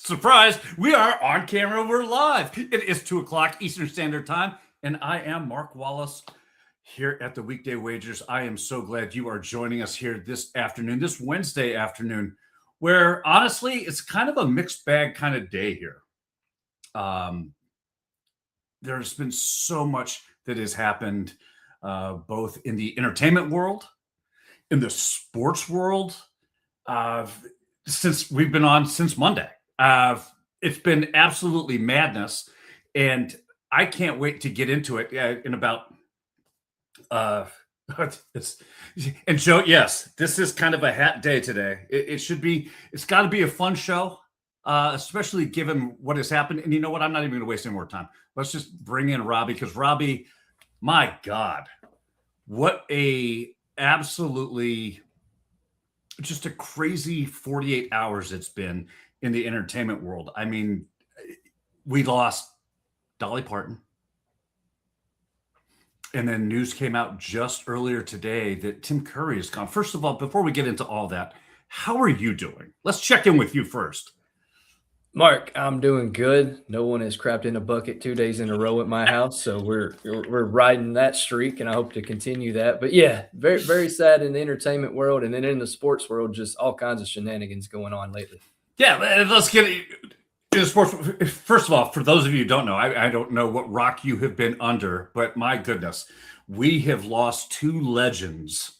Surprise, we are on camera. We're live. It is 2 o'clock Eastern Standard Time, and I am Mark Wallace here at the Weekday Wagers. I am so glad you are joining us here this afternoon, this Wednesday afternoon, where honestly, it's kind of a mixed bag kind of day here. There's been so much that has happened, both in the entertainment world, in the sports world, since we've been on since Monday. It's been absolutely madness, and I can't wait to get into it in about. And Joe, yes, this is kind of a hat day today. It should be. It's got to be a fun show, especially given what has happened. And you know what? I'm not even going to waste any more time. Let's just bring in Robby, because Robby, my God, what a absolutely just a crazy 48 hours it's been in the entertainment world. I mean, we lost Dolly Parton. And then news came out just earlier today that Tim Curry is gone. First of all, before we get into all that, how are you doing? Let's check in with you first. Mark, I'm doing good. No one has crapped in a bucket 2 days in a row at my house, so we're riding that streak, and I hope to continue that. But yeah, very, very sad in the entertainment world, and then in the sports world, just all kinds of shenanigans going on lately. Yeah, let's get into sports. First of all, for those of you who don't know, I don't know what rock you have been under, but my goodness, we have lost two legends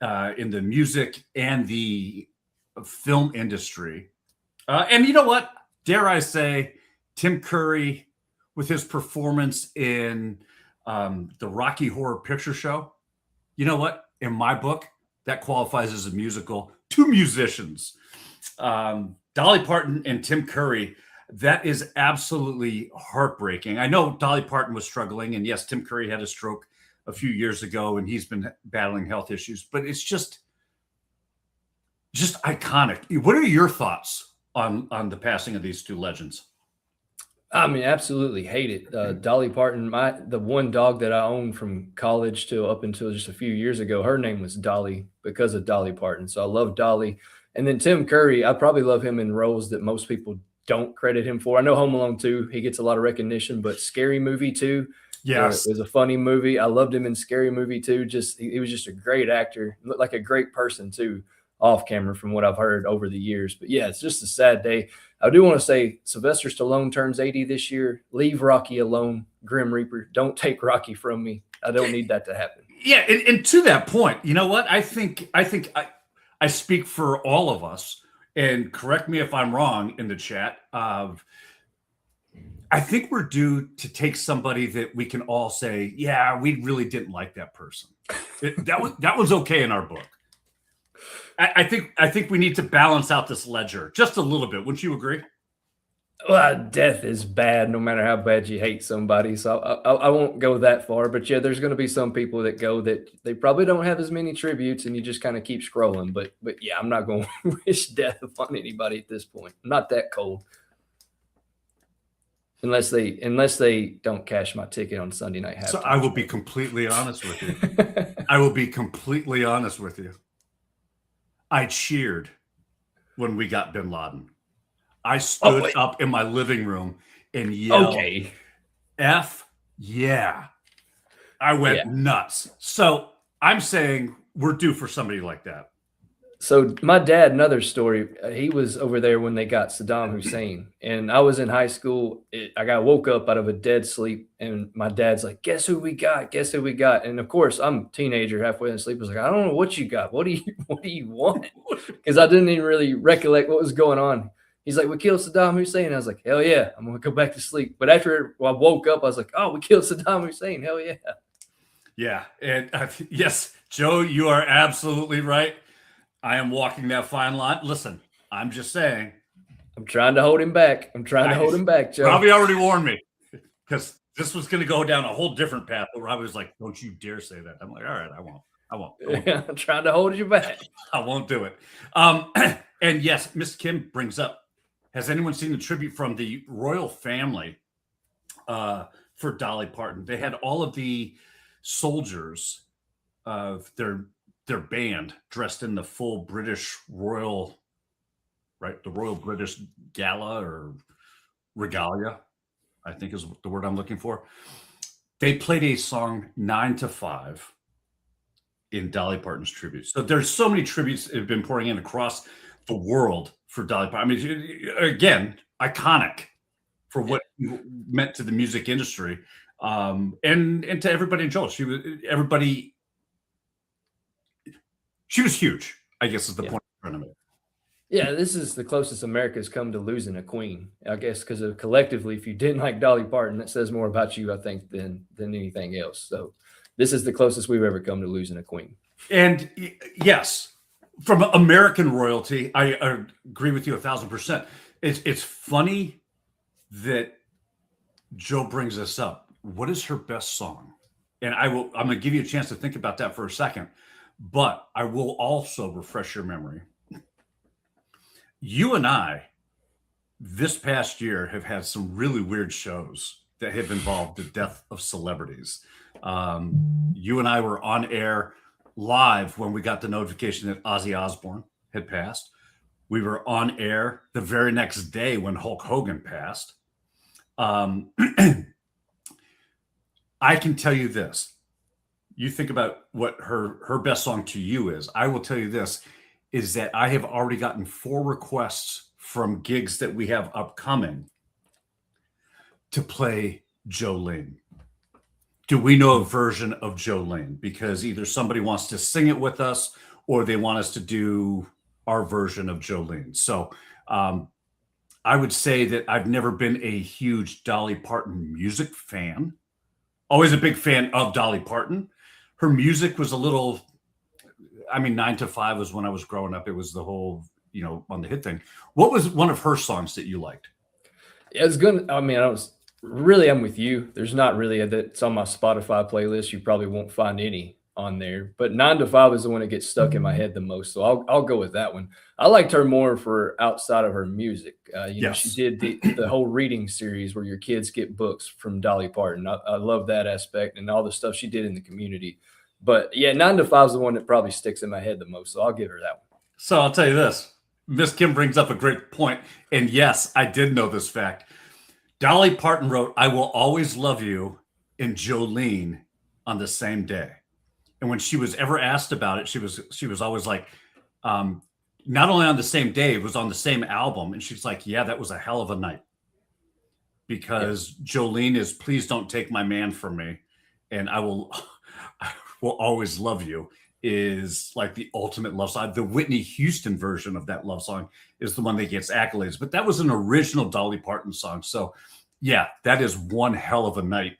in the music and the film industry. And you know what? Dare I say, Tim Curry, with his performance in the Rocky Horror Picture Show, you know what? In my book, that qualifies as a musical. Two musicians, Dolly Parton and Tim Curry. That is absolutely heartbreaking. I know Dolly Parton was struggling, and yes, Tim Curry had a stroke a few years ago, and he's been battling health issues. But it's just iconic. What are your thoughts on the passing of these two legends? I mean, absolutely hate it. Dolly Parton, the one dog that I owned from college to up until just a few years ago, her name was Dolly because of Dolly Parton. So I love Dolly. And then Tim Curry, I probably love him in roles that most people don't credit him for. I know Home Alone 2, he gets a lot of recognition, but Scary Movie 2, yes, it was a funny movie. I loved him in Scary Movie 2. He was just a great actor, looked like a great person too, off camera from what I've heard over the years. But yeah, it's just a sad day. I do want to say Sylvester Stallone turns 80 this year. Leave Rocky alone, Grim Reaper. Don't take Rocky from me. I don't need that to happen. Yeah, and to that point, you know what? I think I speak for all of us, and correct me if I'm wrong in the chat. I think we're due to take somebody that we can all say, yeah, we really didn't like that person. That was okay in our book. I think we need to balance out this ledger just a little bit. Wouldn't you agree? Well, death is bad no matter how bad you hate somebody. So I won't go that far. But yeah, there's going to be some people that go that they probably don't have as many tributes, and you just kind of keep scrolling. But yeah, I'm not going to wish death upon anybody at this point. I'm not that cold. Unless they don't cash my ticket on Sunday night. So I will be completely honest with you. I will be completely honest with you. I cheered when we got Bin Laden. I stood up in my living room and yelled, F yeah. I went nuts. So I'm saying we're due for somebody like that. So my dad, another story, he was over there when they got Saddam Hussein, and I was in high school. I woke up out of a dead sleep, and my dad's like, guess who we got? Guess who we got? And of course, I'm a teenager halfway in sleep. I was like, I don't know what you got. What do you want? Because I didn't even really recollect what was going on. He's like, we killed Saddam Hussein. I was like, hell yeah, I'm going to go back to sleep. But after I woke up, I was like, oh, we killed Saddam Hussein. Hell yeah. Yeah. And yes, Joe, you are absolutely right. I am walking that fine line. Listen, I'm just saying. I'm trying to hold him back. Joe. Robbie already warned me because this was going to go down a whole different path. But Robbie was like, don't you dare say that. I'm like, all right, I won't. Yeah, I'm trying to hold you back. I won't do it. And yes, Miss Kim brings up, has anyone seen the tribute from the royal family for Dolly Parton? They had all of the soldiers of their band dressed in the full British royal right? The Royal British Gala or Regalia, I think is the word I'm looking for. They played a song 9 to 5 in Dolly Parton's tribute. So there's so many tributes that have been pouring in across the world for Dolly Parton. I mean, again, iconic for what you meant to the music industry, and to everybody in Joel. She was huge, I guess is the point I'm trying to make. Yeah, this is the closest America's come to losing a queen, I guess, because collectively, if you didn't like Dolly Parton, that says more about you, I think, than anything else. So this is the closest we've ever come to losing a queen. And yes, from American royalty, I agree with you 1,000%. It's funny that Joe brings this up. What is her best song? And I'm going to give you a chance to think about that for a second, but I will also refresh your memory. You and I, this past year, have had some really weird shows that have involved the death of celebrities. You and I were on air live when we got the notification that Ozzy Osbourne had passed. We were on air the very next day when Hulk Hogan passed. I can tell you this. You think about what her best song to you is. I will tell you this, is that I have already gotten 4 requests from gigs that we have upcoming to play Jolene. Do we know a version of Jolene? Because either somebody wants to sing it with us or they want us to do our version of Jolene. So I would say that I've never been a huge Dolly Parton music fan. Always a big fan of Dolly Parton. Her music was a little, 9 to 5 was when I was growing up. It was the whole, on the hit thing. What was one of her songs that you liked? It's good. I'm with you. There's not really that's on my Spotify playlist. You probably won't find any on there, but 9 to 5 is the one that gets stuck in my head the most. So I'll go with that one. I liked her more for outside of her music. Yes. She did the whole reading series where your kids get books from Dolly Parton. I love that aspect and all the stuff she did in the community. But yeah, 9 to 5 is the one that probably sticks in my head the most. So I'll give her that one. So I'll tell you this. Miss Kim brings up a great point. And yes, I did know this fact. Dolly Parton wrote, "I Will Always Love You" and Jolene on the same day. And when she was ever asked about it, she was always like, not only on the same day, it was on the same album. And she's like, yeah, that was a hell of a night. Because Jolene is "Please Don't Take My Man From Me," and I will always love you is like the ultimate love song. The Whitney Houston version of that love song is the one that gets accolades, but that was an original Dolly Parton song. So yeah, that is one hell of a night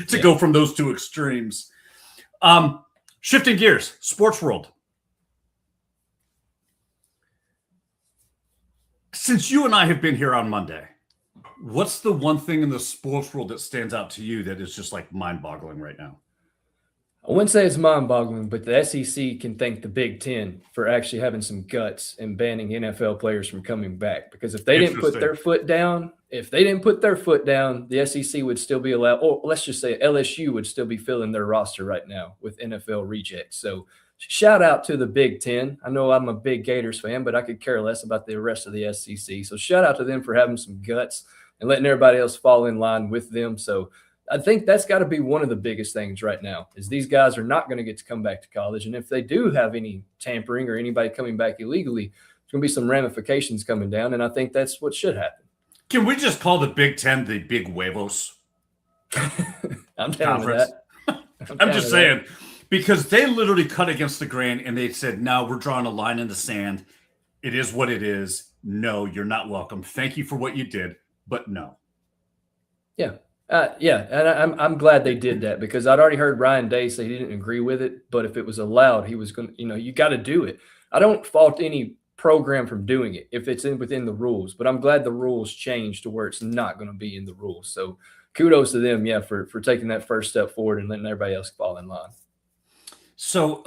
to go from those two extremes. Shifting gears, sports world. Since you and I have been here on Monday, what's the one thing in the sports world that stands out to you that is just like mind-boggling right now? I wouldn't say it's mind-boggling, but the SEC can thank the Big Ten for actually having some guts and banning NFL players from coming back. Because if they didn't put their foot down, the SEC would still be allowed, or let's just say LSU would still be filling their roster right now with NFL rejects. So shout out to the Big Ten. I know I'm a big Gators fan, but I could care less about the rest of the SEC. So shout out to them for having some guts and letting everybody else fall in line with them. So I think that's got to be one of the biggest things right now is these guys are not going to get to come back to college. And if they do have any tampering or anybody coming back illegally, there's going to be some ramifications coming down. And I think that's what should happen. Can we just call the Big Ten the Big Huevos? I'm down with that. I'm just saying, because they literally cut against the grain and they said, no, we're drawing a line in the sand. It is what it is. No, you're not welcome. Thank you for what you did, but no. Yeah. And I'm glad they did that because I'd already heard Ryan Day say he didn't agree with it, but if it was allowed, he was going to, you got to do it. I don't fault any program from doing it if it's within the rules, but I'm glad the rules changed to where it's not going to be in the rules. So kudos to them, for taking that first step forward and letting everybody else fall in line. So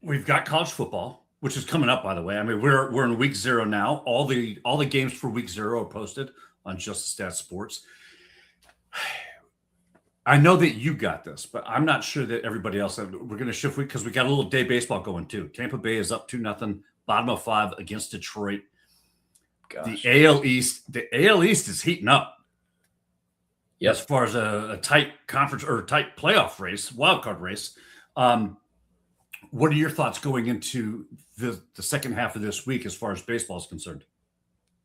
we've got college football, which is coming up, by the way. I mean, we're in week 0 now. All the games for week 0 are posted on Just the Stats Sports. I know that you got this, but I'm not sure that everybody else. We're going to shift week because we got a little day baseball going too. Tampa Bay is up 2-0 bottom of 5 against Detroit. Gosh. The AL East is heating up. Yep. As far as a tight conference or tight playoff race, wildcard race. What are your thoughts going into the second half of this week as far as baseball is concerned?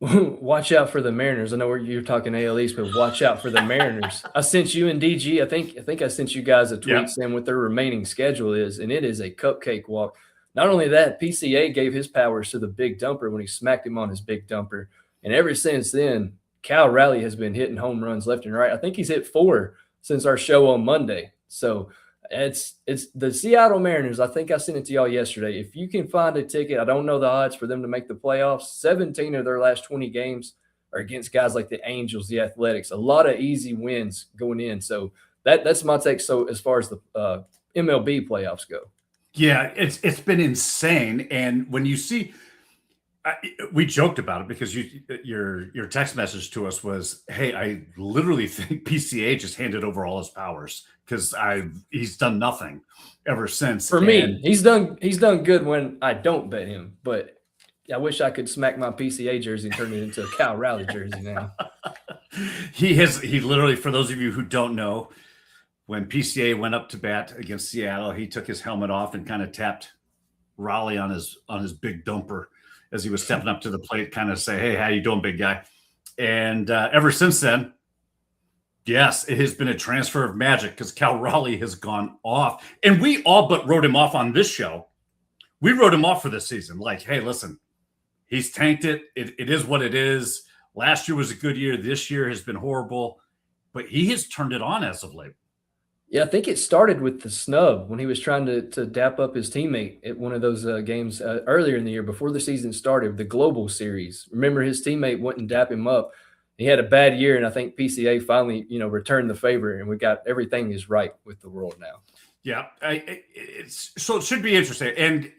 Watch out for the Mariners. I know you're talking AL East, but watch out for the Mariners. I sent you and DG. I think I sent you guys a tweet saying what their remaining schedule is, and it is a cupcake walk. Not only that, PCA gave his powers to the big dumper when he smacked him on his big dumper, and ever since then, Cal Raleigh has been hitting home runs left and right. I think he's hit 4 since our show on Monday. So it's the Seattle Mariners. I think I sent it to y'all yesterday. If you can find a ticket, I don't know the odds for them to make the playoffs. 17 of their last 20 games are against guys like the Angels, the Athletics. A lot of easy wins going in. So that's my take. So as far as the MLB playoffs go. Yeah, it's been insane. And when you see, we joked about it because your text message to us was, "Hey, I literally think PCA just handed over all his powers because he's done nothing ever since." For me, he's done good when I don't bet him, but I wish I could smack my PCA jersey and turn it into a Cal Raleigh jersey now. He literally, for those of you who don't know, when PCA went up to bat against Seattle, he took his helmet off and kind of tapped Raleigh on his big dumper as he was stepping up to the plate, kind of say, "Hey, how you doing, big guy?" And ever since then, yes, it has been a transfer of magic because Cal Raleigh has gone off. And we all but wrote him off on this show. We wrote him off for this season. Like, hey, listen, he's tanked it. It is what it is. Last year was a good year. This year has been horrible. But he has turned it on as of late. Yeah, I think it started with the snub when he was trying to dap up his teammate at one of those games earlier in the year before the season started, the Global Series. Remember, his teammate wouldn't dap him up. He had a bad year, and I think PCA finally, returned the favor, and we got everything is right with the world now. Yeah, so it should be interesting. And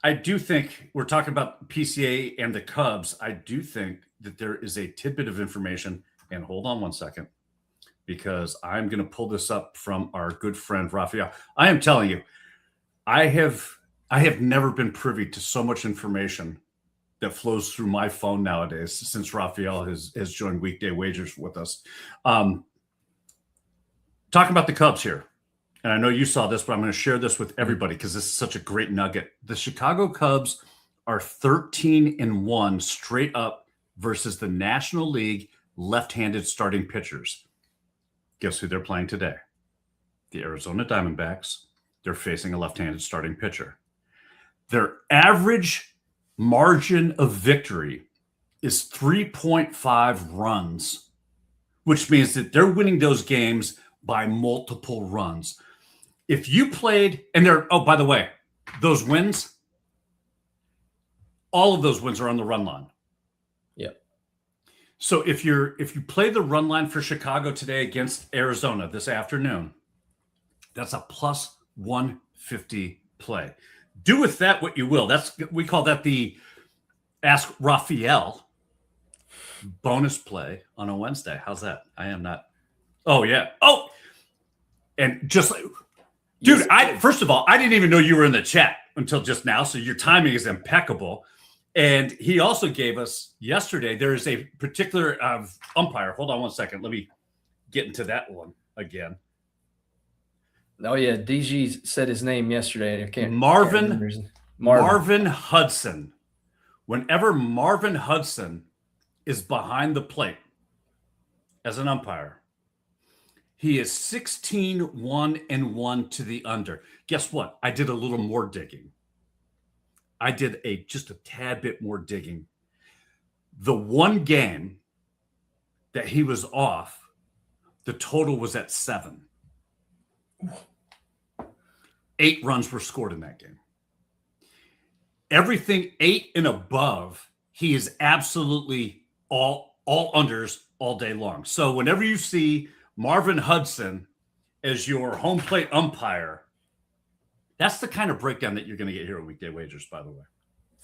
I do think we're talking about PCA and the Cubs. I do think that there is a tidbit of information, and hold on one second, because I'm going to pull this up from our good friend Raphael. I am telling you, I have never been privy to so much information that flows through my phone nowadays since Raphael has joined Weekday Wagers with us. Talking about the Cubs here, and I know you saw this, but I'm going to share this with everybody because this is such a great nugget. The Chicago Cubs are 13-1 straight up versus the National League left-handed starting pitchers. Guess who they're playing today? The Arizona Diamondbacks. They're facing a left-handed starting pitcher. Their average margin of victory is 3.5 runs, which means that they're winning those games by multiple runs. If you played, and by the way, those wins, all of those wins are on the run line. Yep. So if you play the run line for Chicago today against Arizona this afternoon, that's a plus 150 play. Do with that what you will. We call that the Ask Raphael bonus play on a Wednesday. How's that? I am not. Oh yeah. Oh, and just like, dude, first of all, I didn't even know you were in the chat until just now. So your timing is impeccable. And he also gave us yesterday, there is a particular umpire. Hold on one second. Let me get into that one again. Oh, yeah. DG said his name yesterday. I can't Marvin Hudson. Whenever Marvin Hudson is behind the plate as an umpire, he is 16-1-1 to the under. Guess what? I did a little more digging. I did just a tad bit more digging. The one game that he was off, the total was at 7. 8 runs were scored in that game. Everything 8 and above, he is absolutely all unders all day long. So whenever you see Marvin Hudson as your home plate umpire, that's the kind of breakdown that you're going to get here at Weekday Wagers, by the way.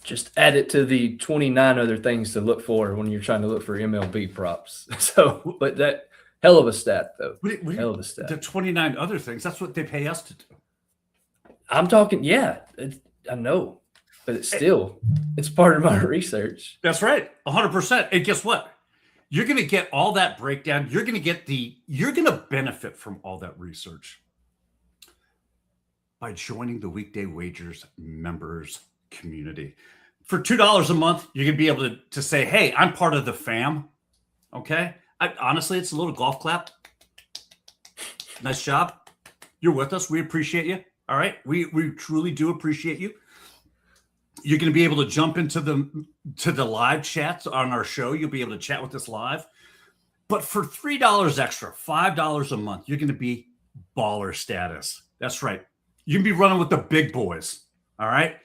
Just add it to the 29 other things to look for when you're trying to look for MLB props. So, but that hell of a stat, though. Hell of a stat. The 29 other things, that's what they pay us to do. I'm talking, yeah, I know. But it's part of my research. That's right. 100%. And guess what? You're going to get all that breakdown. You're going to benefit from all that research by joining the Weekday Wagers members community. For $2 a month, you're going to be able to say, hey, I'm part of the fam. Okay. Honestly, it's a little golf clap. Nice job. You're with us. We appreciate you. All right. We truly do appreciate you. You're going to be able to jump into the live chats on our show. You'll be able to chat with us live. But for $3 extra, $5 a month, you're going to be baller status. That's right. You can be running with the big boys. All right.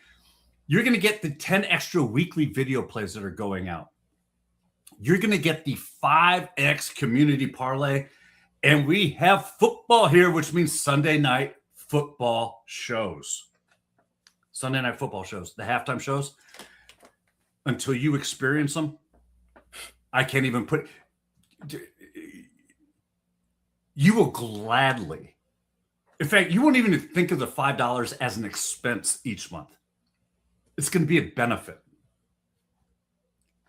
You're going to get the 10 extra weekly video plays that are going out. You're going to get the 5X community parlay. And we have football here, which means Sunday night football shows. Sunday night football shows, the halftime shows. Until you experience them, I can't even put. You will gladly. In fact, you won't even think of the $5 as an expense each month. It's going to be a benefit.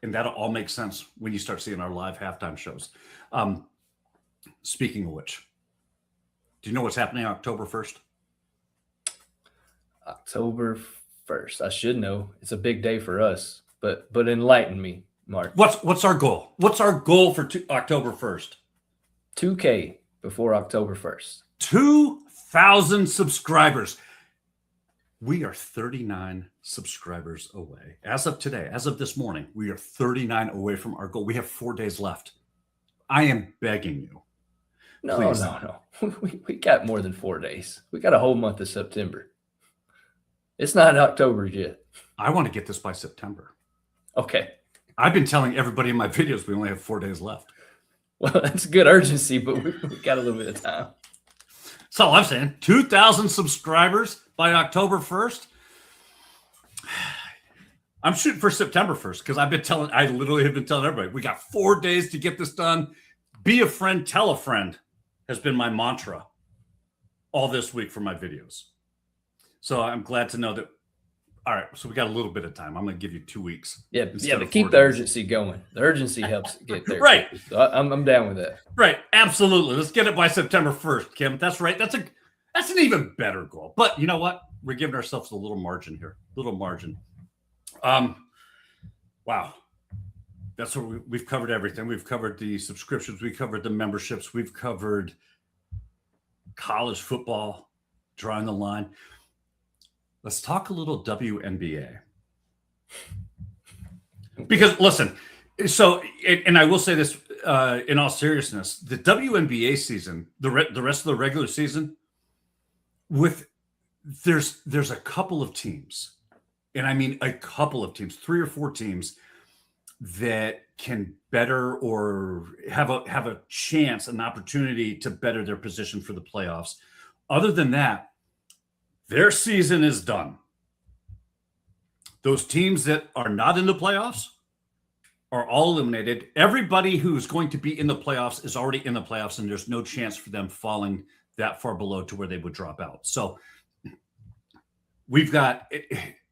And that'll all make sense when you start seeing our live halftime shows. Speaking of which, do you know what's happening October 1st? October 1st. I should know. It's a big day for us, but enlighten me, Mark. What's our goal? What's our goal for October 1st? 2K before October 1st. 2,000 subscribers. We are 39 subscribers away. As of today, as of this morning, we are 39 away from our goal. We have 4 days left. I am begging you. No. We got more than 4 days. We got a whole month of September. It's not October yet. I want to get this by September. Okay. I've been telling everybody in my videos we only have 4 days left. Well, that's good urgency, but we got a little bit of time. That's all I'm saying. 2,000 subscribers by October 1st. I'm shooting for September 1st because I literally have been telling everybody, we got 4 days to get this done. Be a friend, tell a friend has been my mantra all this week for my videos. So I'm glad to know that. All right. So we got a little bit of time. I'm going to give you 2 weeks. Yeah. But keep the urgency going. The urgency helps get there. Right. So I'm down with that. Right. Absolutely. Let's get it by September 1st, Kim. That's right. That's an even better goal. But you know what? We're giving ourselves a little margin here. Little margin. Wow. That's what we've covered everything. We've covered the subscriptions. We covered the memberships. We've covered college football, drawing the line. Let's talk a little WNBA. Because listen, so, and I will say this in all seriousness, the WNBA season, the rest of the regular season, there's a couple of teams, and I mean a couple of teams, 3 or 4 teams that can better or have a chance, an opportunity to better their position for the playoffs. Other than that, their season is done. Those teams that are not in the playoffs are all eliminated. Everybody who's going to be in the playoffs is already in the playoffs, and there's no chance for them falling that far below to where they would drop out. So we've got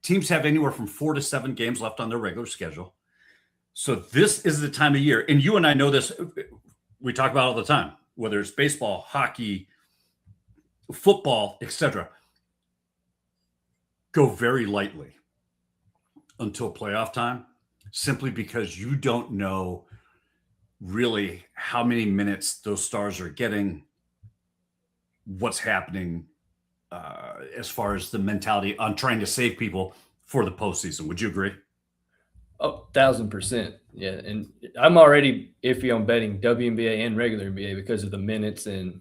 teams have anywhere from 4 to 7 games left on their regular schedule. So this is the time of year. And you and I know this. We talk about it all the time, whether it's baseball, hockey, football, etc. Go very lightly until playoff time, simply because you don't know really how many minutes those stars are getting, what's happening as far as the mentality on trying to save people for the postseason. Would you agree? Oh, 1,000%. Yeah. And I'm already iffy on betting WNBA and regular NBA because of the minutes and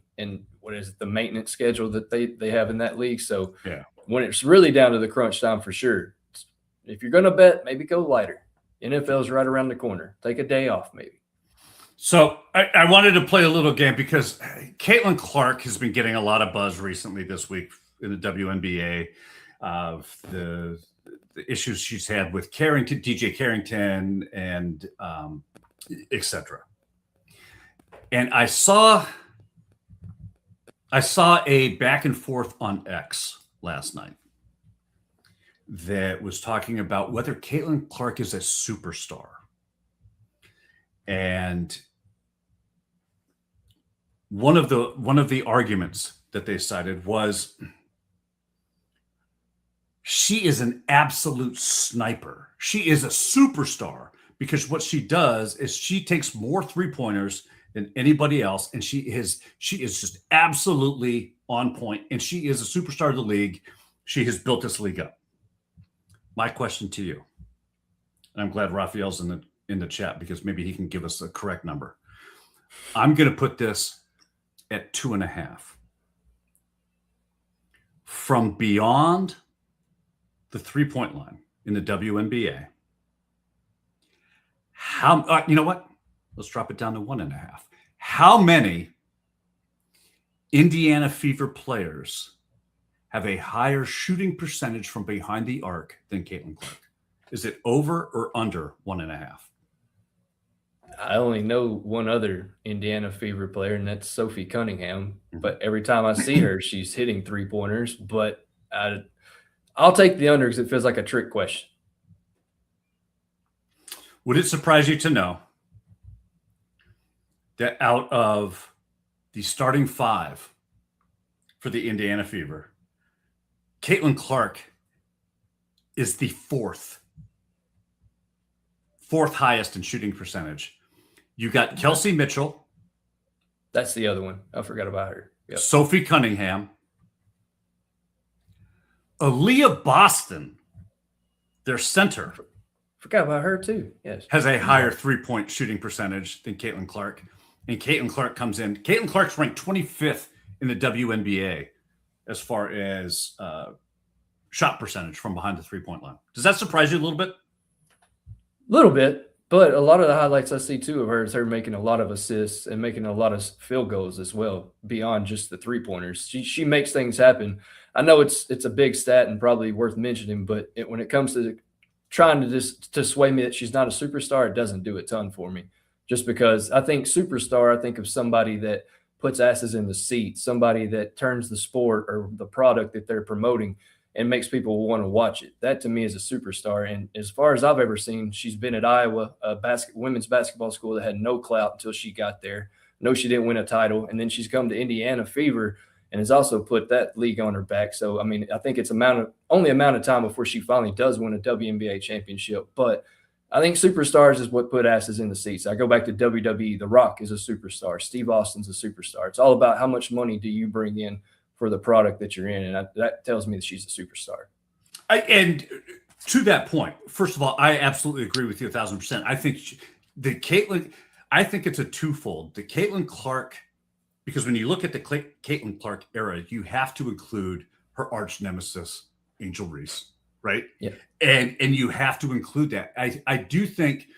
what is it, the maintenance schedule that they have in that league. So yeah, when it's really down to the crunch time, for sure, if you're going to bet, maybe go lighter. NFL's right around the corner. Take a day off, maybe. So I wanted to play a little game because Caitlin Clark has been getting a lot of buzz recently this week in the WNBA of the issues she's had with Carrington, DJ Carrington, and etc. And I saw a back and forth on X last night. that was talking about whether Caitlin Clark is a superstar. And one of the arguments that they cited was she is an absolute sniper. She is a superstar because what she does is she takes more three-pointers than anybody else, and she is just absolutely on point, and she is a superstar of the league. She has built this league up. My question to you, and I'm glad Raphael's in the chat because maybe he can give us the correct number. I'm going to put this at 2.5. From beyond the three-point line in the WNBA, how you know what? Let's drop it down to 1.5. How many Indiana Fever players have a higher shooting percentage from behind the arc than Caitlin Clark? Is it over or under 1.5? I only know one other Indiana Fever player, and that's Sophie Cunningham. But every time I see her, she's hitting three-pointers. But I'll take the under because it feels like a trick question. Would it surprise you to know that out of the starting 5 for the Indiana Fever, Caitlin Clark is the fourth highest in shooting percentage? You got Kelsey Mitchell. That's the other one. I forgot about her. Yep. Sophie Cunningham. Aaliyah Boston, their center. Forgot about her too. Yes. Has a higher three-point shooting percentage than Caitlin Clark. And Caitlin Clark comes in. Caitlin Clark's ranked 25th in the WNBA as far as shot percentage from behind the three-point line. Does that surprise you a little bit? A little bit. But a lot of the highlights I see too of her is her making a lot of assists and making a lot of field goals as well, beyond just the three-pointers. She makes things happen. I know it's a big stat and probably worth mentioning, but when it comes to trying to sway me that she's not a superstar, it doesn't do a ton for me. Just because I think superstar, I think of somebody that puts asses in the seat, somebody that turns the sport or the product that they're promoting and makes people want to watch it. That to me is a superstar. And as far as I've ever seen, she's been at Iowa, a women's basketball school that had no clout until she got there. No, she didn't win a title. And then she's come to Indiana Fever and has also put that league on her back. So, I mean, I think it's only amount of time before she finally does win a WNBA championship. But I think superstars is what put asses in the seats. I go back to WWE. The Rock is a superstar. Steve Austin's a superstar. It's all about how much money do you bring in for the product that you're in. And that tells me that she's a superstar. And to that point, first of all, I absolutely agree with you 1,000%. I think I think it's a twofold. The Caitlin Clark, because when you look at the Caitlin Clark era, you have to include her arch nemesis, Angel Reese, right? Yeah. And you have to include that. I do think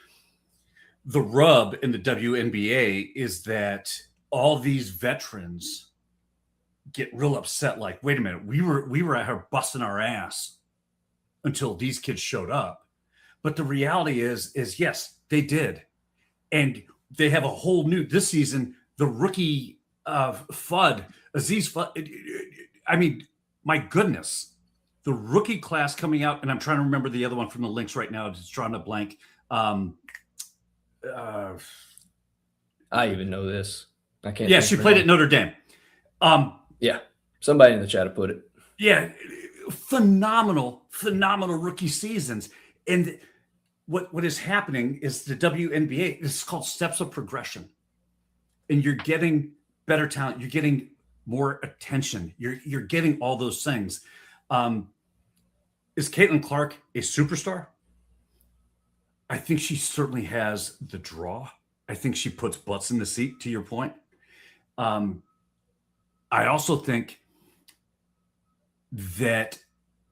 the rub in the WNBA is that all these veterans get real upset. Like, wait a minute, we were at her busting our ass until these kids showed up. But the reality is yes, they did. And they have a whole new, this season, the rookie Aziz Fudd. I mean, my goodness, the rookie class coming out, and I'm trying to remember the other one from the links right now. Just drawing a blank. I even know this. I can't. Yeah, she played at Notre Dame. Yeah, somebody in the chat put it. Yeah, phenomenal rookie seasons. And what is happening is the WNBA, this is called steps of progression. And you're getting better talent. You're getting more attention. You're getting all those things. Is Caitlin Clark a superstar? I think she certainly has the draw. I think she puts butts in the seat, to your point. I also think that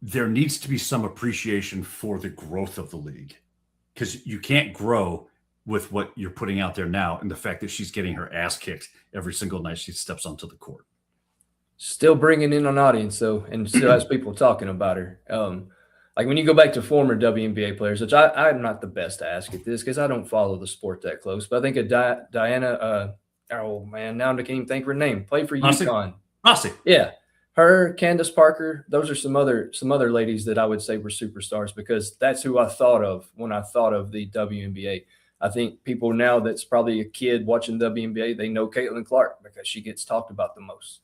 there needs to be some appreciation for the growth of the league, because you can't grow with what you're putting out there now and the fact that she's getting her ass kicked every single night she steps onto the court. Still bringing in an audience, though, and still has people talking about her. Like when you go back to former WNBA players, which I'm not the best to ask at this because I don't follow the sport that close, but I think of Diana, oh man, now I can't even think of her name. Played for UConn. Rossi. Yeah. Her, Candace Parker, those are some other ladies that I would say were superstars because that's who I thought of when I thought of the WNBA. I think people now that's probably a kid watching WNBA, they know Caitlin Clark because she gets talked about the most.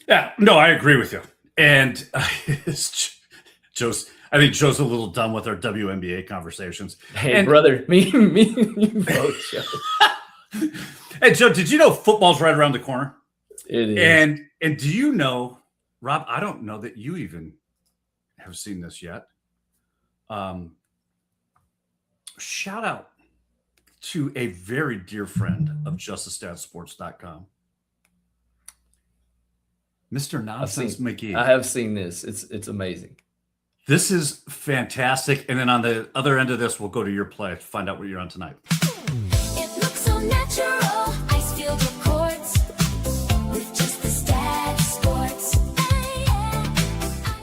Yeah, no, I agree with you. And Joe's, I think Joe's a little done with our WNBA conversations. Hey, brother, me, you both, Joe. Hey, Joe, did you know football's right around the corner? It is. And do you know, Rob, I don't know that you even have seen this yet. Shout out to a very dear friend of JustTheStatSports.com. Mr. Nonsense McGee. I have seen this. It's amazing. This is fantastic. And then on the other end of this, we'll go to your play to find out what you're on tonight. It looks so natural. Ice-filled reports with just the Stat Sports.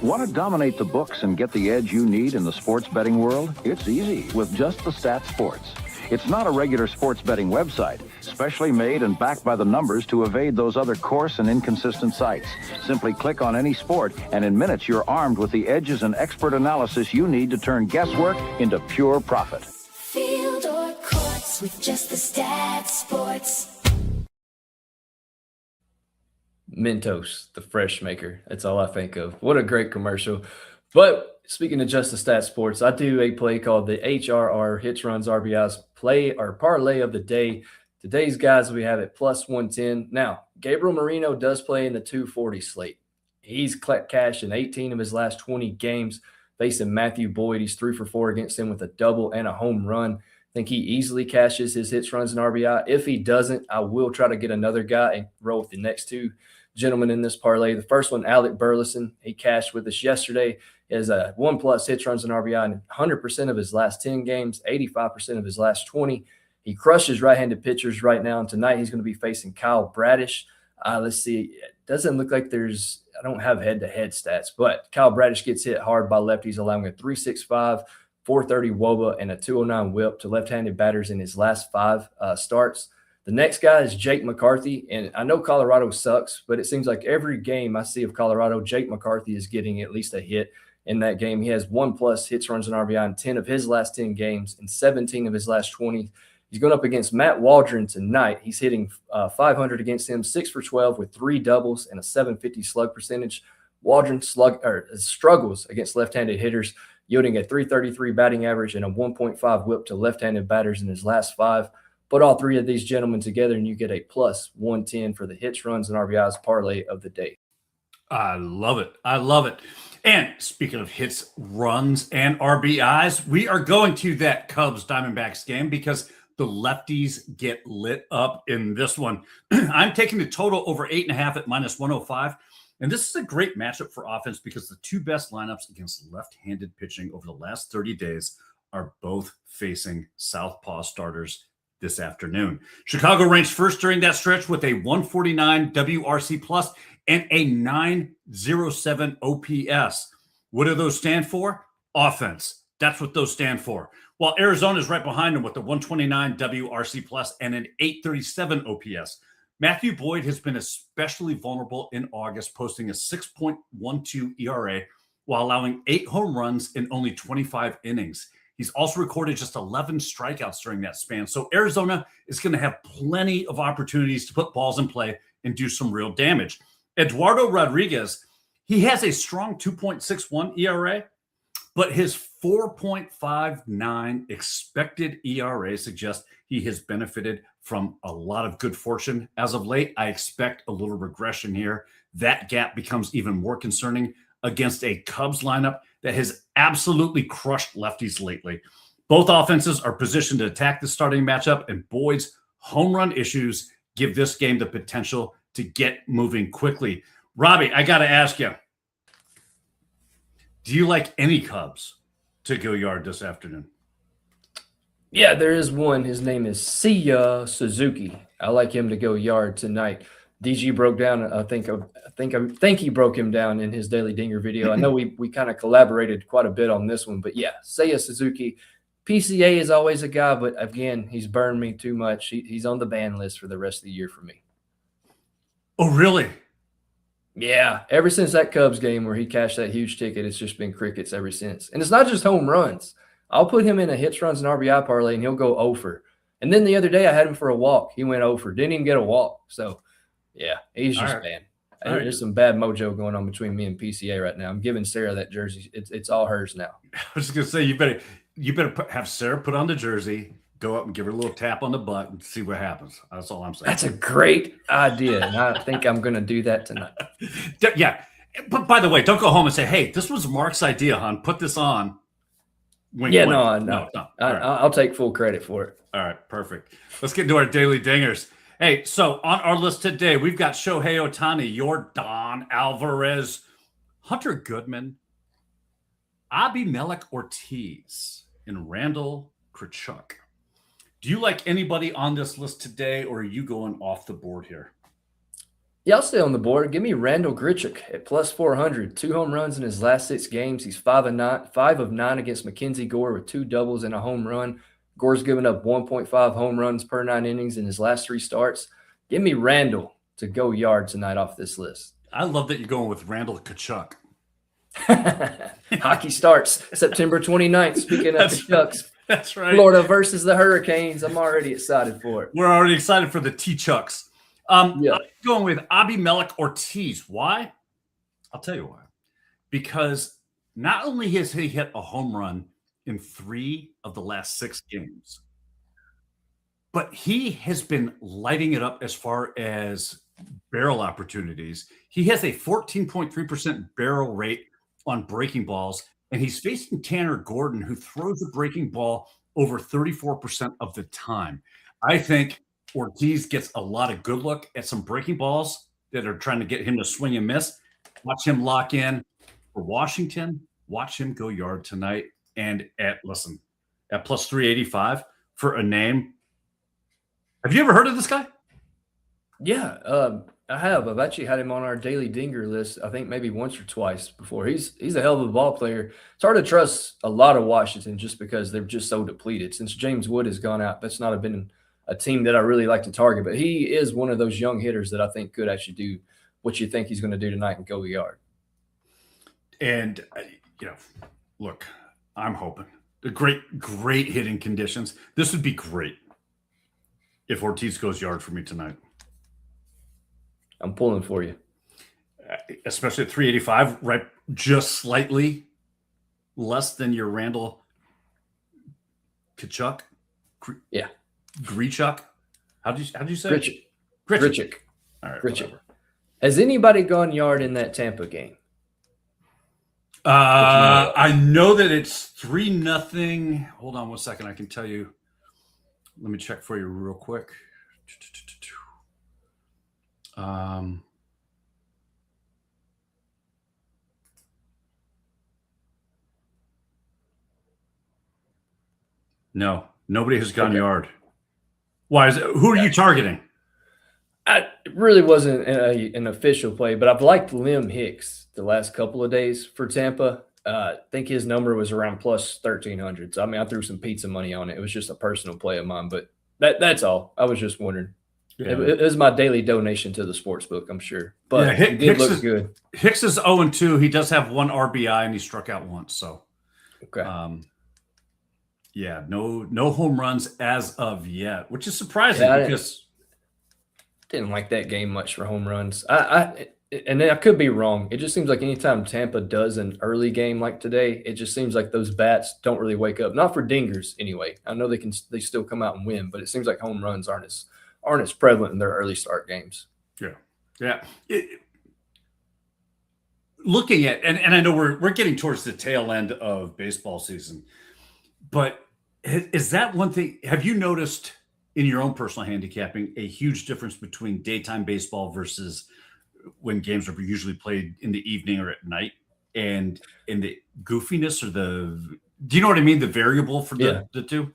Want to dominate the books and get the edge you need in the sports betting world? It's easy with Just the Stat Sports. It's not a regular sports betting website, specially made and backed by the numbers to evade those other coarse and inconsistent sites. Simply click on any sport, and in minutes you're armed with the edges and expert analysis you need to turn guesswork into pure profit. Field or courts with just the Stat Sports. Mentos, the fresh maker. That's all I think of. What a great commercial. But speaking of just the Stat Sports, I do a play called the HRR, Hits, Runs, RBIs play or parlay of the day. Today's guys we have at plus 110. Now, Gabriel Marino does play in the 240 slate. He's cashed in 18 of his last 20 games facing Matthew Boyd. He's 3 for 4 against him with a double and a home run. I think he easily cashes his hits, runs, and RBI. If he doesn't, I will try to get another guy and roll with the next two gentlemen in this parlay. The first one, Alec Burleson, he cashed with us yesterday. Is a 1+ hits, runs, and RBI in 100% of his last 10 games, 85% of his last 20. He crushes right-handed pitchers right now, and tonight he's going to be facing Kyle Bradish. Let's see. It doesn't look like I don't have head-to-head stats, but Kyle Bradish gets hit hard by lefties, allowing a 3.65, 430 WOBA, and a 209 whip to left-handed batters in his last 5 starts. The next guy is Jake McCarthy, and I know Colorado sucks, but it seems like every game I see of Colorado, Jake McCarthy is getting at least a hit. In that game, he has 1+ hits, runs, and RBI in 10 of his last 10 games and 17 of his last 20. He's going up against Matt Waldron tonight. He's hitting 500 against him, 6 for 12 with 3 doubles and a 750 slug percentage. Waldron struggles against left-handed hitters, yielding a 333 batting average and a 1.5 whip to left-handed batters in his last 5. Put all 3 of these gentlemen together, and you get a plus 110 for the hits, runs, and RBIs parlay of the day. I love it. I love it. And speaking of hits, runs, and RBIs, we are going to that Cubs-Diamondbacks game because the lefties get lit up in this one. I'm taking the total over 8.5 at minus 105. And this is a great matchup for offense because the 2 best lineups against left-handed pitching over the last 30 days are both facing southpaw starters this afternoon. Chicago ranks first during that stretch with a 149 WRC plus and a 907 OPS. What do those stand for? Offense. That's what those stand for. While Arizona is right behind them with a 129 WRC plus and an 837 OPS. Matthew Boyd has been especially vulnerable in August, posting a 6.12 ERA while allowing 8 home runs in only 25 innings. He's also recorded just 11 strikeouts during that span. So Arizona is going to have plenty of opportunities to put balls in play and do some real damage. Eduardo Rodriguez, he has a strong 2.61 ERA, but his 4.59 expected ERA suggests he has benefited from a lot of good fortune as of late. I expect a little regression here. That gap becomes even more concerning against a Cubs lineup that has absolutely crushed lefties lately. Both offenses are positioned to attack the starting matchup, and Boyd's home run issues give this game the potential to get moving quickly. Robbie, I got to ask you, do you like any Cubs to go yard this afternoon? Yeah, there is one. His name is Seiya Suzuki. I like him to go yard tonight. DG broke down. I think he broke him down in his Daily Dinger video. I know we kind of collaborated quite a bit on this one, but yeah, Seiya Suzuki. PCA is always a guy, but again, he's burned me too much. He's on the ban list for the rest of the year for me. Oh, really? Yeah, ever since that Cubs game where he cashed that huge ticket, it's just been crickets ever since. And it's not just home runs. I'll put him in a hits, runs, and RBI parlay, and he'll go over. And then the other day I had him for a walk. He went over. Didn't even get a walk. So, yeah, he's just bad. All right. There's some bad mojo going on between me and PCA right now. I'm giving Sarah that jersey. It's all hers now. I was just gonna say you better have Sarah put on the jersey, go up and give her a little tap on the butt and see what happens. That's all I'm saying. That's a great idea, and I think I'm going to do that tonight. Yeah, but by the way, don't go home and say, "Hey, this was Mark's idea, hon. Put this on." Wink, Yeah, wink. no. All right. I'll take full credit for it. All right, perfect. Let's get into our daily dingers. Hey, so on our list today, we've got Shohei Ohtani, your Don Alvarez, Hunter Goodman, Abimelech Ortiz, and Randall Kachuk. Do you like anybody on this list today, or are you going off the board here? Yeah, I'll stay on the board. Give me Randall Grichuk at plus 400. 2 home runs in his last 6 games. He's 5 of 9 against Mackenzie Gore with 2 doubles and a home run. Gore's given up 1.5 home runs per 9 innings in his last 3 starts. Give me Randall to go yard tonight off this list. I love that you're going with Randall Kachuk. Hockey starts September 29th. Speaking of Kachucks, That's right. Florida versus the Hurricanes. I'm already excited for it. We're already excited for the T-Chucks. Yeah. I'm going with Abimelech Ortiz. Why? I'll tell you why. Because not only has he hit a home run in 3 of the last 6 games, but he has been lighting it up as far as barrel opportunities. He has a 14.3% barrel rate on breaking balls, and he's facing Tanner Gordon, who throws a breaking ball over 34% of the time. I think Ortiz gets a lot of good look at some breaking balls that are trying to get him to swing and miss. Watch him lock in for Washington. Watch him go yard tonight. And at plus 385 for a name. Have you ever heard of this guy? Yeah, I have. I've actually had him on our daily dinger list, I think maybe once or twice before. He's a hell of a ball player. It's hard to trust a lot of Washington just because they're just so depleted. Since James Wood has gone out, that's not been a team that I really like to target. But he is one of those young hitters that I think could actually do what you think he's going to do tonight and go yard. And, look, I'm hoping. The great hitting conditions. This would be great if Ortiz goes yard for me tonight. I'm pulling for you. Especially at 385, right? Just slightly less than your Randall Kachuk. Yeah. Grichuk. How'd you say? Grichuk. All right. Grichuk. Whatever. Has anybody gone yard in that Tampa game? I know that it's 3-0. Hold on one second. I can tell you. Let me check for you real quick. No, nobody has gone yard. Why is it? Who are you targeting? It really wasn't an official play, but I've liked Lim Hicks the last couple of days for Tampa. I think his number was around plus 1,300. So, I threw some pizza money on it. It was just a personal play of mine, but that's all. I was just wondering. Yeah. It was my daily donation to the sports book, I'm sure. But it did look good. Hicks is 0-2. He does have 1 RBI, and he struck out once. So, okay. No home runs as of yet, which is surprising because didn't like that game much for home runs. And I could be wrong. It just seems like anytime Tampa does an early game like today, it just seems like those bats don't really wake up. Not for dingers anyway. I know they still come out and win, but it seems like home runs aren't as prevalent in their early start games. Yeah. Looking at and I know we're getting towards the tail end of baseball season, but is that one thing? Have you noticed in your own personal handicapping a huge difference between daytime baseball versus when games are usually played in the evening or at night, and in the goofiness or do you know what I mean? The variable for the two?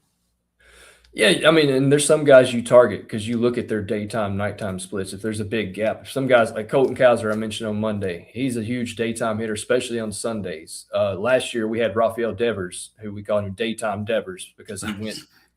Yeah, and there's some guys you target because you look at their daytime, nighttime splits. If there's a big gap, some guys like Colton Cowser, I mentioned on Monday, he's a huge daytime hitter, especially on Sundays. Last year we had Rafael Devers, who we called him Daytime Devers because he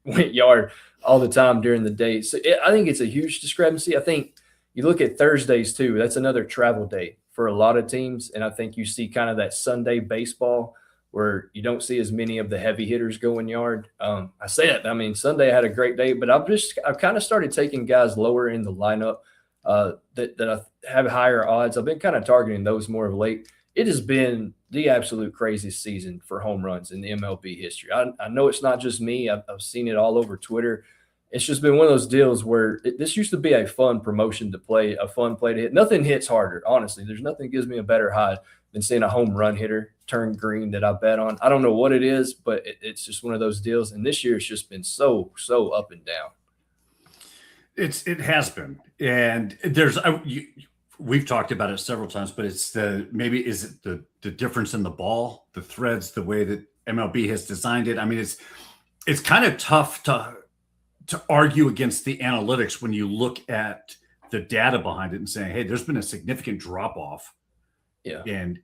went yard all the time during the day. So I think it's a huge discrepancy. I think you look at Thursdays too. That's another travel day for a lot of teams. And I think you see kind of that Sunday baseball where you don't see as many of the heavy hitters going yard. I say it. I mean, Sunday I had a great day, but I've kind of started taking guys lower in the lineup that I have higher odds. I've been kind of targeting those more of late. It has been the absolute craziest season for home runs in the MLB history. I know it's not just me. I've seen it all over Twitter. It's just been one of those deals where this used to be a fun promotion to play, a fun play to hit. Nothing hits harder, honestly. There's nothing that gives me a better high than seeing a home run hitter turn green that I bet on. I don't know what it is, but it's just one of those deals. And this year it's just been so up and down. It has been, and we've talked about it several times, but it's is it the difference in the ball, the threads, the way that MLB has designed it. I mean, it's kind of tough to argue against the analytics when you look at the data behind it and saying, hey, there's been a significant drop off. Yeah. And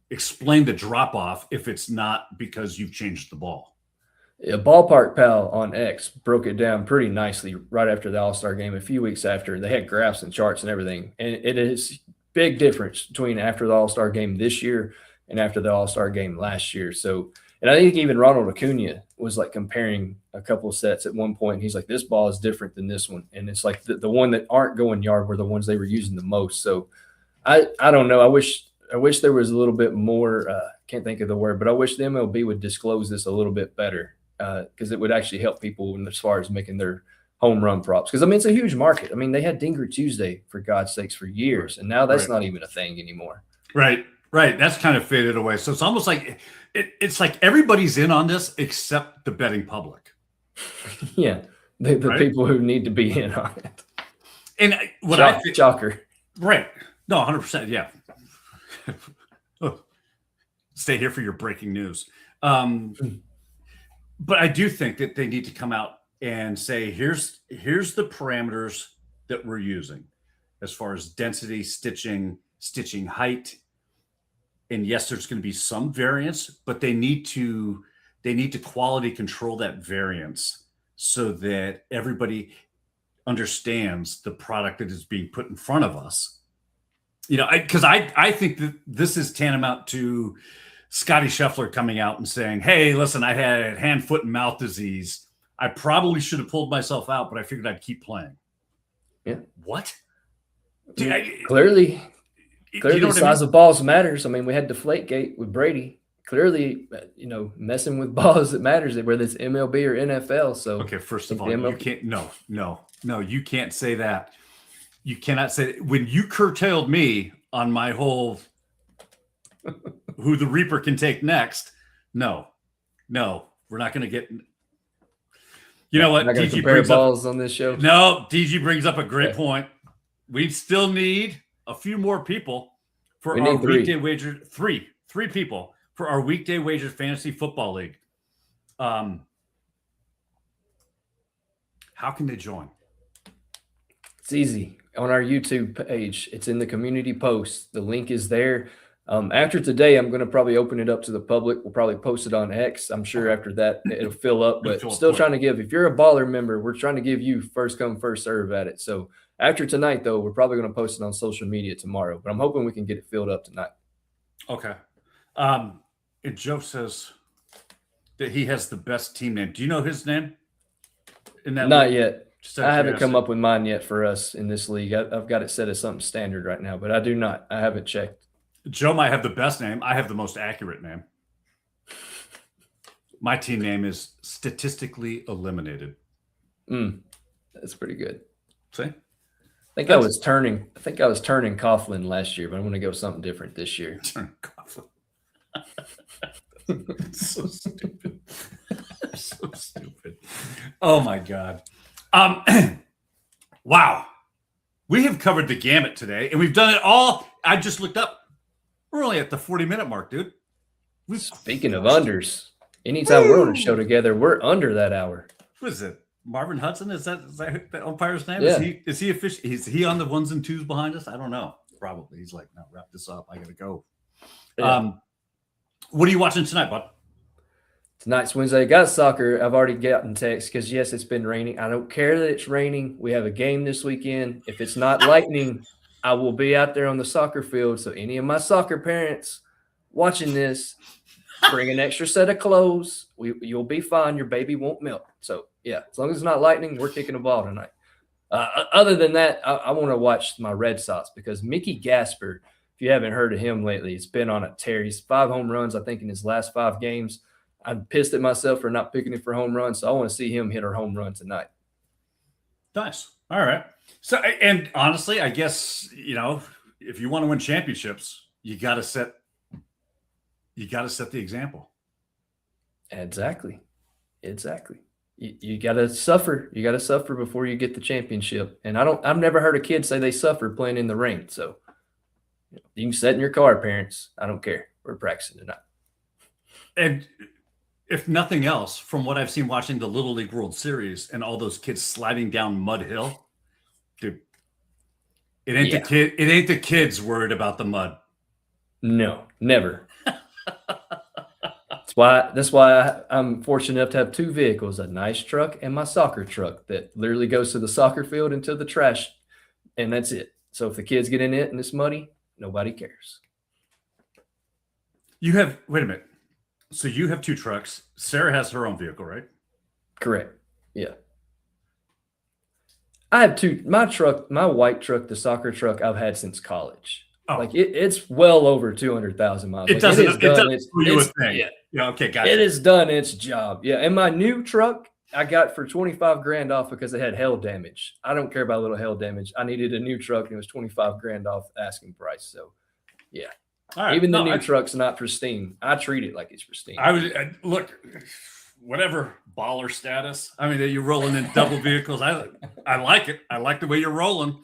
explain the drop off if it's not because you've changed the ball. Yeah, Ballpark Pal on X broke it down pretty nicely right after the All-Star game, a few weeks after. They had graphs and charts and everything. And it is big difference between after the All-Star game this year and after the All-Star game last year. So, and I think even Ronald Acuna was like comparing a couple of sets at one point. He's like, this ball is different than this one. And it's like the one that aren't going yard were the ones they were using the most. So I don't know. I wish there was a little bit more, can't think of the word, but I wish the MLB would disclose this a little bit better because it would actually help people as far as making their home run props. Because, I mean, it's a huge market. I mean, they had Dinger Tuesday, for God's sakes, for years, and now that's not even a thing anymore. Right. That's kind of faded away. So it's almost like it's like everybody's in on this except the betting public. Yeah, the people who need to be in on it. And what Shocker. Right. No, 100%. Yeah. Stay here for your breaking news. But I do think that they need to come out and say, here's the parameters that we're using as far as density, stitching height. And yes, there's going to be some variance, but they need to quality control that variance so that everybody understands the product that is being put in front of us. You know, because I think that this is tantamount to Scotty Scheffler coming out and saying, hey, listen, I had hand, foot, and mouth disease. I probably should have pulled myself out, but I figured I'd keep playing. Yeah. What? Clearly the size of balls matters. I mean, we had Deflategate with Brady. Clearly, messing with balls, it matters, whether it's MLB or NFL. So, okay, first of all, you can't. No, you can't say that. You cannot say that. When you curtailed me on my whole who the Reaper can take next. No, we're not going to get. You know what? DG brings balls on this show. No, DG brings up a great point. We still need a few more people for our Weekday Wager. Three people for our Weekday Wagers Fantasy Football League. How can they join? It's easy. On our YouTube page, it's in the community post. The link is there. After today, I'm going to probably open it up to the public. We'll probably post it on X. I'm sure after that it'll fill up, but still trying to give. If you're a baller member, we're trying to give you first come, first serve at it. So after tonight, though, we're probably going to post it on social media tomorrow, but I'm hoping we can get it filled up tonight. Okay. And Joe says that he has the best team name. Do you know his name? Not yet. I haven't come up with mine yet for us in this league. I've got it set as something standard right now, but I do not. I haven't checked. Joe might have the best name. I have the most accurate name. My team name is Statistically Eliminated. That's pretty good. See? I think I was turning Coughlin last year, but I'm going to go something different this year. Turn Coughlin. So stupid. So stupid. Oh my God. Wow. We have covered the gamut today, and we've done it all. I just looked up. We're only at the 40-minute mark, dude. Speaking of unders, anytime we're on a show together, we're under that hour. What is it? Marvin Hudson? Is that the umpire's name? Yeah. Is he official? Is he on the ones and twos behind us? I don't know. Probably. He's like, no, wrap this up. I gotta go. Yeah. What are you watching tonight, bud? Tonight's Wednesday. Got soccer. I've already gotten text because, yes, it's been raining. I don't care that it's raining. We have a game this weekend. If it's not lightning, I will be out there on the soccer field. So any of my soccer parents watching this, bring an extra set of clothes. You'll be fine. Your baby won't melt. So yeah, as long as it's not lightning, we're kicking the ball tonight. Other than that, I want to watch my Red Sox because Mickey Gasper, if you haven't heard of him lately, he's been on a tear. He's 5 home runs, I think, in his last 5 games. I'm pissed at myself for not picking him for home runs, so I want to see him hit our home run tonight. Nice. All right. So, and honestly, I guess, if you want to win championships, you got to set the example. Exactly. You got to suffer. You got to suffer before you get the championship. And I've never heard a kid say they suffer playing in the rain. So you can sit in your car, parents. I don't care. We're practicing tonight. And if nothing else, from what I've seen watching the Little League World Series and all those kids sliding down Mud Hill, dude, it ain't the kids worried about the mud. No, never. That's why I'm fortunate enough to have 2 vehicles, a nice truck and my soccer truck that literally goes to the soccer field and to the trash, and that's it. So if the kids get in it and it's muddy, nobody cares. Wait a minute. So you have 2 trucks. Sarah has her own vehicle, right? Correct. Yeah. I have 2. My truck, my white truck, the soccer truck, I've had since college. Oh. Like it's well over 200,000 miles. It like doesn't do you a thing. Yeah. Okay. Gotcha. It has done its job. Yeah. And my new truck I got for $25,000 off because it had hail damage. I don't care about a little hail damage. I needed a new truck and it was $25,000 off asking price. So yeah. All right. Even the new truck's not pristine. I treat it like it's pristine. Look, whatever baller status. I mean, you're rolling in double vehicles. I like it. I like the way you're rolling.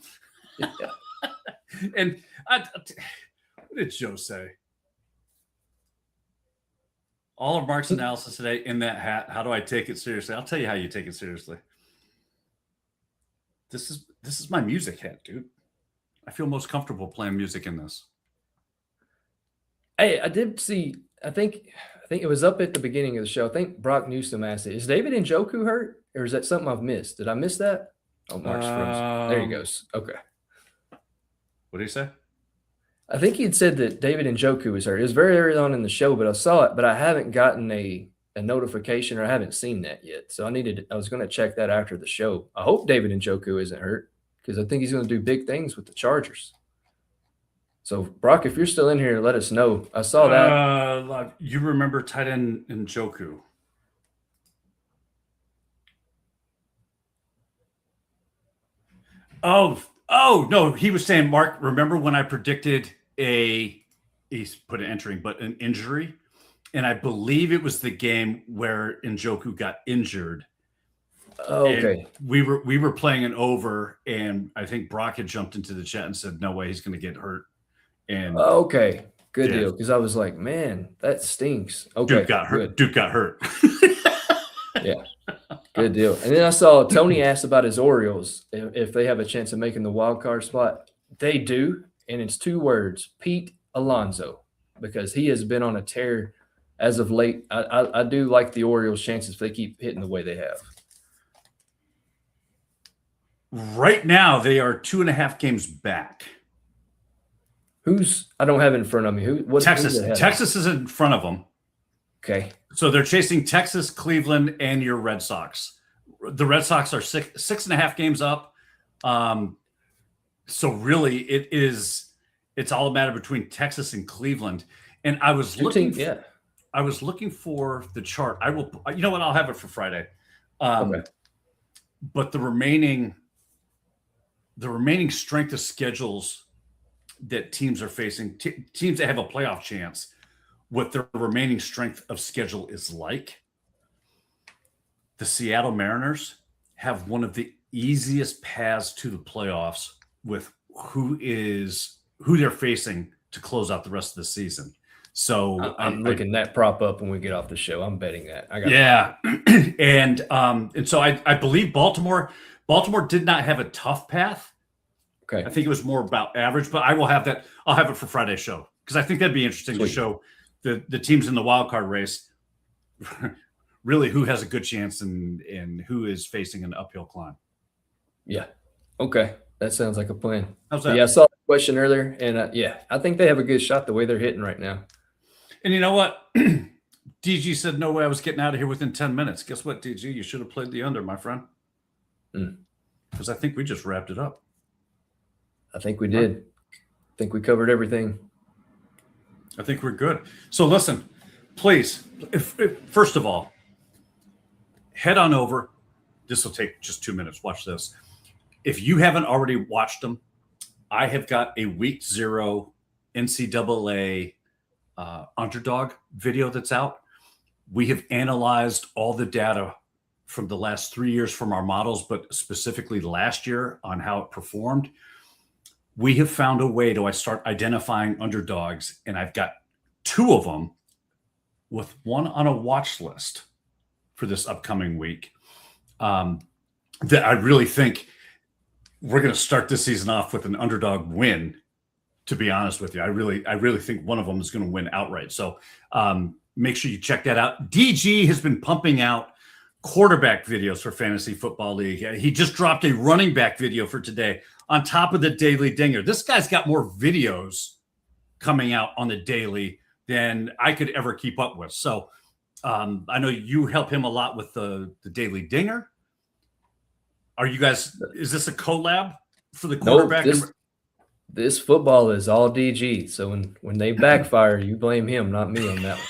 Yeah. And what did Joe say? All of Mark's analysis today in that hat. How do I take it seriously? I'll tell you how you take it seriously. This is my music hat, dude. I feel most comfortable playing music in this. Hey, I did see. I think it was up at the beginning of the show. I think Brock Newsom asked it. Is David Njoku hurt, or is that something I've missed? Did I miss that? Oh, Mark's frozen. There he goes. Okay. What did he say? I think he had said that David Njoku was hurt. It was very early on in the show, but I saw it, but I haven't gotten a notification, or I haven't seen that yet. So I was going to check that after the show. I hope David Njoku isn't hurt because I think he's going to do big things with the Chargers. So, Brock, if you're still in here, let us know. I saw that. You remember tight end Njoku? Oh, no. He was saying, Mark, remember when I predicted he's put an entering, but an injury? And I believe it was the game where Njoku got injured. Oh, okay. And we were playing an over, and I think Brock had jumped into the chat and said, no way, he's going to get hurt. And okay, good deal. Because I was like, man, that stinks. Okay, Duke got hurt. Duke got hurt. Yeah, good deal. And then I saw Tony asked about his Orioles if they have a chance of making the wild card spot. They do, and it's 2 words: Pete Alonso, because he has been on a tear as of late. I do like the Orioles' chances if they keep hitting the way they have. Right now, they are 2.5 games back. I don't have it in front of me. Texas. Texas is in front of them. Okay. So they're chasing Texas, Cleveland, and your Red Sox. The Red Sox are 6.5 games up. So really, it's all a matter between Texas and Cleveland. And I was looking for the chart. I will. You know what? I'll have it for Friday. Okay. But the remaining strength of schedules that teams are facing, teams that have a playoff chance, what their remaining strength of schedule is like. The Seattle Mariners have one of the easiest paths to the playoffs with who they're facing to close out the rest of the season. So I'm looking that prop up when we get off the show. I'm betting that. And so I believe Baltimore did not have a tough path. Okay. I think it was more about average, but I will have that. I'll have it for Friday's show because I think that'd be interesting to show the teams in the wild card race really who has a good chance and who is facing an uphill climb. Yeah. Okay. That sounds like a plan. How's But that? yeah, I saw the question earlier, and yeah, I think they have a good shot the way they're hitting right now. And you know what? DG said, no way I was getting out of here within 10 minutes. Guess what, DG? You should have played the under, my friend. Because I think we just wrapped it up. I think we did. I think we covered everything. I think we're good. So listen, please, first of all, head on over. This will take just 2 minutes. Watch this. If you haven't already watched them, I have got a week 0 NCAA underdog video that's out. We have analyzed all the data from the last 3 years from our models, but specifically last year on how it performed. We have found a way to start identifying underdogs, and I've got 2 of them with one on a watch list for this upcoming week that I really think we're going to start this season off with an underdog win. To be honest with you, I really think one of them is going to win outright. So make sure you check that out. DG has been pumping out quarterback videos for Fantasy Football League. He just dropped a running back video for today on top of the Daily Dinger. This guy's got more videos coming out on the daily than I could ever keep up with. So I know you help him a lot with the Daily Dinger. Are you guys, is this a collab for the quarterback? Nope, this football is all DG. So when they backfire, you blame him, not me on that one.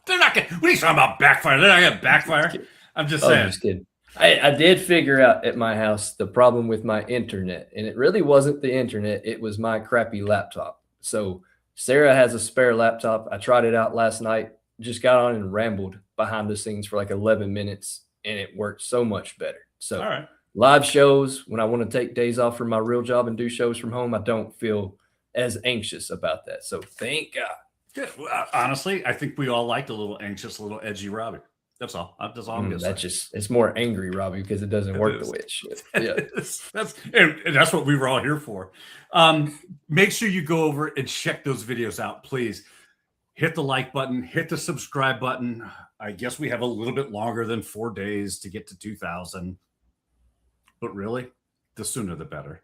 They're not going to, what are you talking about backfire? They're not going to backfire. I'm just saying. Just kidding. I did figure out at my house the problem with my internet, and it really wasn't the internet. It was my crappy laptop. So Sarah has a spare laptop. I tried it out last night, just got on and rambled behind the scenes for like 11 minutes, and it worked so much better. So all right. Live shows, when I want to take days off from my real job and do shows from home, I don't feel as anxious about that. So thank God. Good. Well, honestly, I think we all liked a little anxious, a little edgy Robby. That's all. That's all I'm going to say. It's more angry, Robby, because it doesn't work the way it should. Yeah. That's what we were all here for. Make sure you go over and check those videos out, please. Hit the like button, hit the subscribe button. I guess we have a little bit longer than 4 days to get to 2,000. But really, the sooner the better.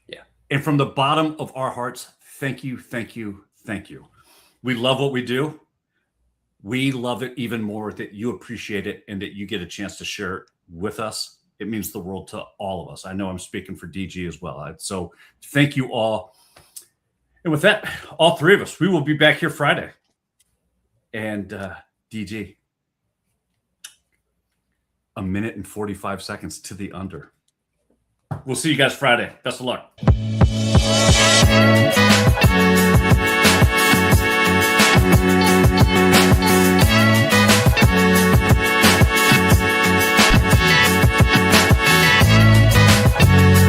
Yeah. And from the bottom of our hearts, thank you, thank you, thank you. We love what we do. We love it even more that you appreciate it and that you get a chance to share it with us. It means the world to all of us. I know I'm speaking for DG as well. So thank you all. And with that, all 3 of us, we will be back here Friday. And DG, 1 minute and 45 seconds to the under. We'll see you guys Friday. Best of luck.